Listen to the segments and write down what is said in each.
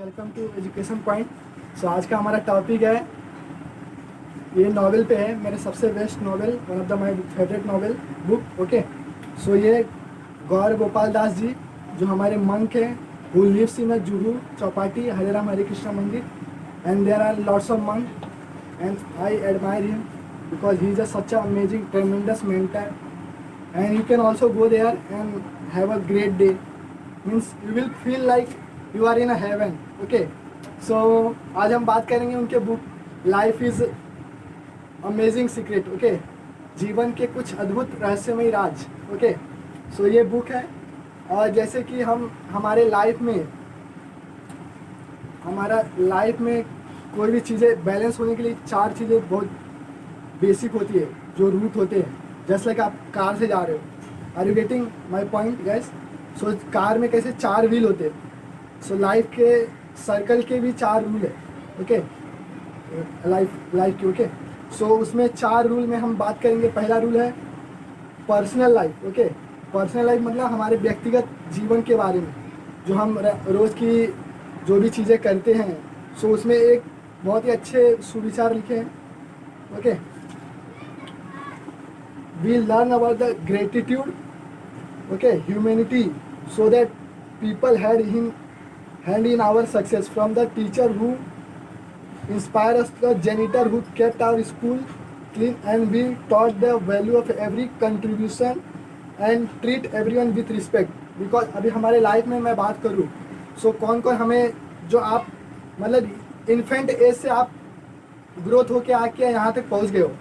Welcome to education point. So आज का हमारा टॉपिक है, ये नॉवेल पे है, मेरे सबसे best novel, one of the my favourite novel book. Okay, so ये गौर गोपाल दास जी जो हमारे मंक हैं, who lives in a Juhu Chowpatty Hare Ram Hare Krishna mandir, and there are lots of monk and I admire him because he is such a amazing tremendous mentor and you can also go there and have a great day, means you will feel like you are in a heaven. Okay, so आज हम बात करेंगे उनके book life is amazing secret. Okay, जीवन के कुछ अद्भुत रहस्यमय राज। ओके, सो ये बुक है। और जैसे कि हम हमारे लाइफ में कोई भी चीज़ें बैलेंस होने के लिए चार चीज़ें बहुत बेसिक होती है, जो रूट होते हैं। जस्ट लाइक आप कार से जा रहे हो, are you getting my point guys? So car में कैसे चार व्हील होते हैं, सो लाइफ के सर्कल के भी चार रूल है। ओके, लाइफ के। ओके, सो उसमें चार रूल में हम बात करेंगे। पहला रूल है personal life. Okay, personal life मतलब हमारे व्यक्तिगत जीवन के बारे में, जो हम रोज़ की जो भी चीज़ें करते हैं। सो उसमें एक बहुत ही अच्छे सुविचार लिखे हैं। Okay, we learn about the gratitude, okay, humanity, so that people hand in our success, from the teacher who inspire us to the janitor who kept our school clean, and we taught the value of every contribution and treat everyone with respect. because अभी हमारे life में मैं बात करूँ, सो कौन कौन हमें, जो आप मतलब इन्फेंट एज से आप ग्रोथ होके आके यहाँ तक पहुँच गए हो,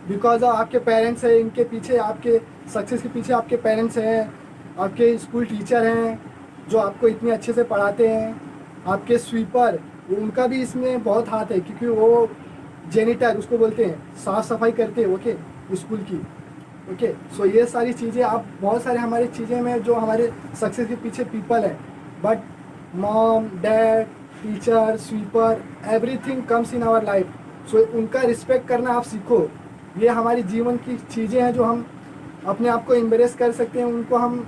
बिकॉज आपके पेरेंट्स हैं, इनके पीछे, आपके सक्सेस के पीछे आपके पेरेंट्स हैं, आपके स्कूल टीचर हैं जो आपको इतने अच्छे से पढ़ाते हैं, आपके स्वीपर, उनका भी इसमें बहुत हाथ है, क्योंकि वो जेनिटर उसको बोलते हैं, साफ़ सफाई करते हैं। ओके, स्कूल की। ओके, सो ये सारी चीज़ें, आप बहुत सारे हमारी चीज़ें में जो हमारे सक्सेस के पीछे पीपल है, but mom dad teacher sweeper everything comes in our life. So उनका रिस्पेक्ट करना आप सीखो। ये हमारी जीवन की चीज़ें हैं जो हम अपने आप को एम्ब्रेस कर सकते हैं, उनको हम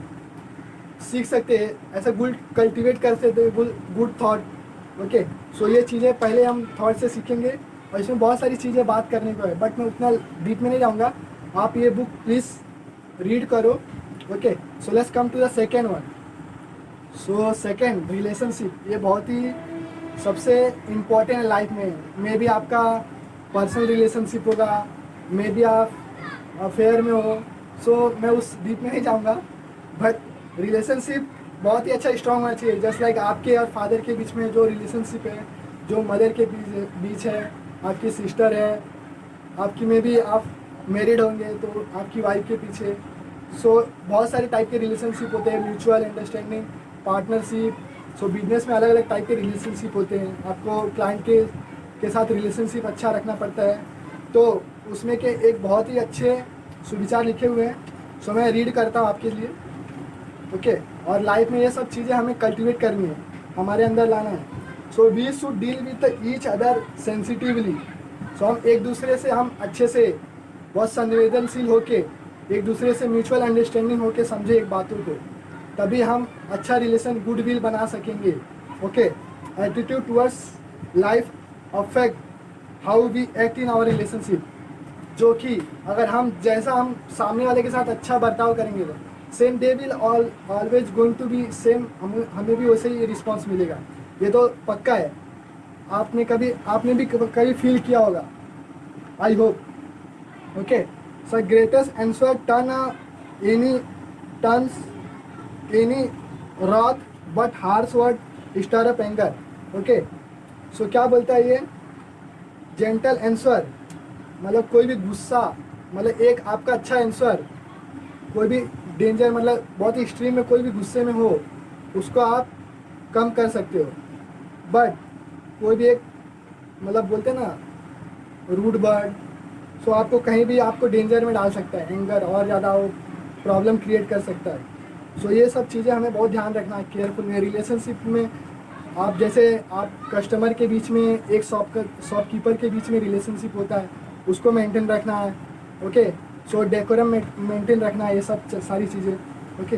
सीख सकते हैं, ऐसा गुड कल्टीवेट कर सकते हैं, गुड थॉट। ओके, सो ये चीज़ें पहले हम थॉट से सीखेंगे, और इसमें बहुत सारी चीज़ें बात करने को है, बट मैं उतना डीप में नहीं जाऊँगा। आप ये बुक प्लीज़ रीड करो। Okay, so let's come to the second one. So second, relationship. ये बहुत ही सबसे इम्पोर्टेंट है लाइफ में। मे भी आपका पर्सनल रिलेशनशिप होगा, मे भी आप अफेयर में हो, सो मैं उस डीप में नहीं जाऊँगा, बट रिलेशनशिप बहुत ही अच्छा स्ट्रॉन्ग होना चाहिए। जस्ट लाइक आपके और फादर के बीच में जो रिलेशनशिप है, जो मदर के बीच है, आपकी सिस्टर है, आपकी में भी आप मैरिड होंगे तो आपकी वाइफ के पीछे। सो बहुत सारे टाइप के रिलेशनशिप होते हैं, म्यूचुअल अंडरस्टैंडिंग, पार्टनरशिप। सो बिजनेस में अलग अलग टाइप के रिलेशनशिप होते हैं, आपको क्लाइंट के साथ रिलेशनशिप अच्छा रखना पड़ता है, तो उसमें के एक बहुत ही अच्छे सुविचार लिखे हुए हैं। सो मैं रीड करता हूँ आपके लिए। ओके, और लाइफ में ये सब चीज़ें हमें कल्टीवेट करनी है, हमारे अंदर लाना है। So we should deal with each other sensitively. So हम एक दूसरे से, हम अच्छे से, बहुत संवेदनशील होके, एक दूसरे से म्यूचुअल अंडरस्टैंडिंग होके समझे एक बातों को, तभी हम अच्छा रिलेशन गुडविल बना सकेंगे। Okay, attitude towards life affect how we act in our relationship. जो कि अगर हम जैसा हम सामने वाले के साथ अच्छा बर्ताव करेंगे, same they will always going to be same, हमें भी वैसे ही रिस्पॉन्स मिलेगा। ये तो पक्का है, आपने भी कभी फील किया होगा, I hope. Okay, so greatest answer turns any wrath but harsh word stir up anger. Okay, so क्या बोलता है ये? जेंटल आंसर मतलब कोई भी गुस्सा, मतलब एक आपका अच्छा आंसर, कोई भी डेंजर, मतलब बहुत ही एक्सट्रीम में कोई भी गुस्से में हो, उसको आप कम कर सकते हो। बट कोई भी एक, मतलब बोलते हैं ना, रूड बर्ड, सो आपको कहीं भी आपको डेंजर में डाल सकता है, एंगर और ज़्यादा वो प्रॉब्लम क्रिएट कर सकता है। सो ये सब चीज़ें हमें बहुत ध्यान रखना है, केयरफुल में। रिलेशनशिप में आप जैसे आप कस्टमर के बीच में, एक शॉपकीपर के बीच में रिलेशनशिप होता है, उसको मेंटेन रखना है। ओके, सो डेकोरम मेंटेन रखना है, ये सब सारी चीज़ें। ओके,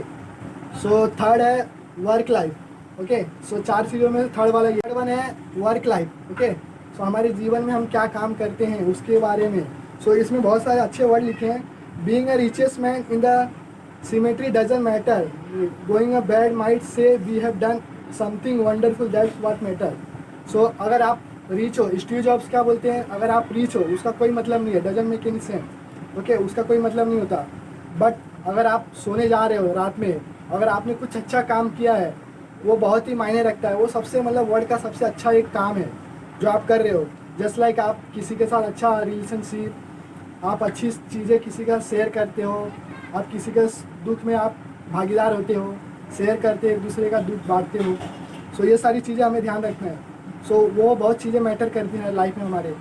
सो थर्ड है वर्क लाइफ। ओके। सो 4 चीज़ों में थर्ड वाला ये वन है वर्क लाइफ। ओके, सो हमारे जीवन में हम क्या काम करते हैं उसके बारे में। सो इसमें बहुत सारे अच्छे वर्ड लिखे हैं। Being a richest man in the cemetery doesn't matter, going a bad might say we have done something wonderful, that's what matter. So अगर आप रीच हो, स्टीव जॉब्स क्या बोलते हैं, अगर आप रीच हो उसका कोई मतलब नहीं है, doesn't make any sense. Okay, उसका कोई मतलब नहीं होता। बट अगर आप सोने जा रहे हो रात में, अगर आपने कुछ अच्छा काम किया है, वो बहुत ही मायने रखता है। वो सबसे मतलब वर्ल्ड का सबसे अच्छा एक काम है जो आप कर रहे हो। जस्ट लाइक आप किसी के साथ अच्छा रिलेशनशिप, आप अच्छी चीज़ें किसी का शेयर करते हो, आप किसी के दुख में आप भागीदार होते हो, शेयर करते हो, एक दूसरे का दुख बांटते हो। सो ये सारी चीज़ें हमें ध्यान रखना है। सो वो बहुत चीज़ें मैटर करती हैं लाइफ में हमारे।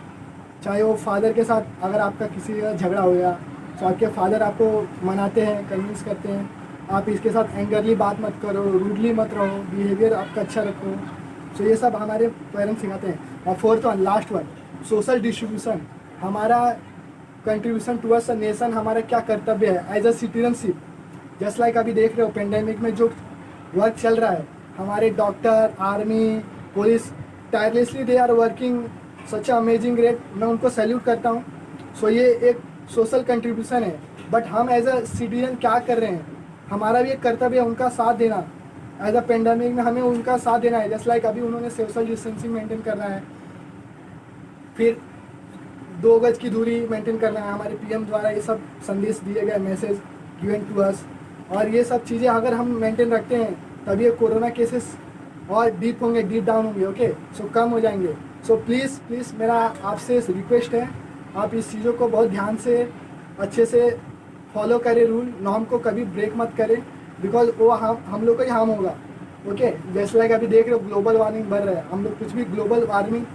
चाहे वो फादर के साथ अगर आपका किसी का झगड़ा हो गया, तो आपके फादर आपको मनाते हैं, कन्विंस करते हैं, आप इसके साथ एंगरली बात मत करो, रूडली मत रहो, बिहेवियर आपका अच्छा रखो। सो ये सब हमारे पेरेंट्स सिखाते हैं। और fourth one, last one, social distribution. हमारा कंट्रीब्यूशन टुवर्ड्स अ नेशन, हमारा क्या कर्तव्य है as a citizenship. Just like अभी देख रहे हो पेंडेमिक में जो वर्क चल रहा है, हमारे doctor, army, police, tirelessly they are working such amazing rate, मैं उनको सैल्यूट करता हूँ। सो ये एक सोशल कंट्रीब्यूशन है। बट हम एज अ सिटीजन क्या कर रहे हैं, हमारा भी एक कर्तव्य है उनका साथ देना। एज अ पेंडेमिक में हमें उनका साथ देना है। जस्ट लाइक अभी उन्होंने सोशल डिस्टेंसिंग मेंटेन करना है, फिर 2 गज की दूरी मेंटेन करना है। हमारे पीएम द्वारा ये सब संदेश दिए गए, मैसेज गिवन टू अस। और ये सब चीज़ें अगर हम मेंटेन रखते हैं तभी ये कोरोना केसेस और डीप होंगे, डीप डाउन होंगे। ओके, सो कम हो जाएंगे। सो प्लीज़ प्लीज़ मेरा आपसे रिक्वेस्ट है, आप इस चीज़ों को बहुत ध्यान से अच्छे से फॉलो करें, रूल नॉर्म को कभी ब्रेक मत करें, बिकॉज वो हम लोग को ही हार्म होगा। ओके, जैसे लाइक अभी देख रहे हो ग्लोबल वार्मिंग बढ़ रहा है, हम लोग कुछ भी ग्लोबल वार्मिंग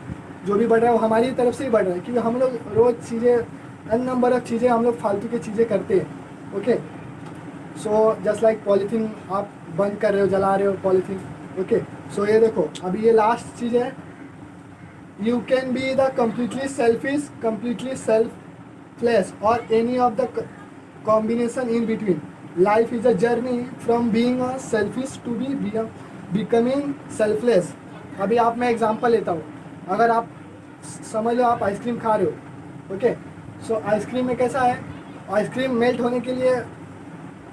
जो भी बढ़ रहा है वो हमारी तरफ से ही बढ़ रहा है, क्योंकि हम लोग रोज़ चीज़ें अन नंबर ऑफ चीज़ें हम लोग फालतू की चीज़ें करते हैं। Okay, so just like polythene आप बंद कर रहे हो, जला रहे हो पॉलीथीन। ओके, सो ये देखो अभी ये लास्ट चीज़ है, you can be the completely selfish, completely selfless और any of the combination in between. Life is a journey from being a selfish to be becoming selfless. अभी आप मैं एग्जांपल लेता हूँ, अगर आप समझ लो आप आइसक्रीम खा रहे हो। ओके, सो आइसक्रीम में कैसा है, आइसक्रीम मेल्ट होने के लिए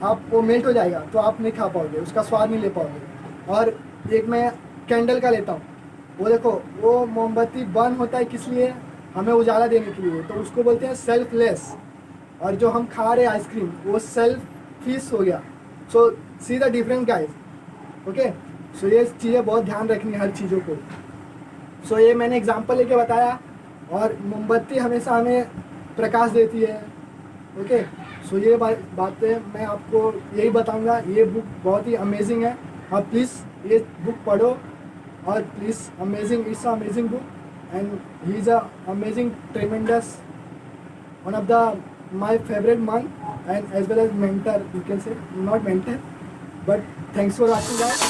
आप वो मेल्ट हो जाएगा तो आप नहीं खा पाओगे, उसका स्वाद नहीं ले पाओगे। और एक मैं कैंडल का लेता हूँ, वो देखो वो मोमबत्ती बर्न होता है किस लिए, हमें उजाला देने के लिए, तो उसको बोलते हैं सेल्फलेस। और जो हम खा रहे हैं आइसक्रीम वो सेल्फिश हो गया। So see the difference guys. Okay, so ये चीज़ें बहुत ध्यान रखनी है हर चीज़ों को। सो ये मैंने एग्जांपल लेके बताया। और मोमबत्ती हमेशा हमें प्रकाश देती है। ओके, सो ये बातें मैं आपको यही बताऊंगा। ये बुक बहुत ही अमेजिंग है, आप प्लीज़ ये बुक पढ़ो। और please amazing, it's amazing book and he is a amazing ट्रेमेंडस, one of the my favorite monk and as well as mentor, you can say, not mentor, but thanks for watching guys.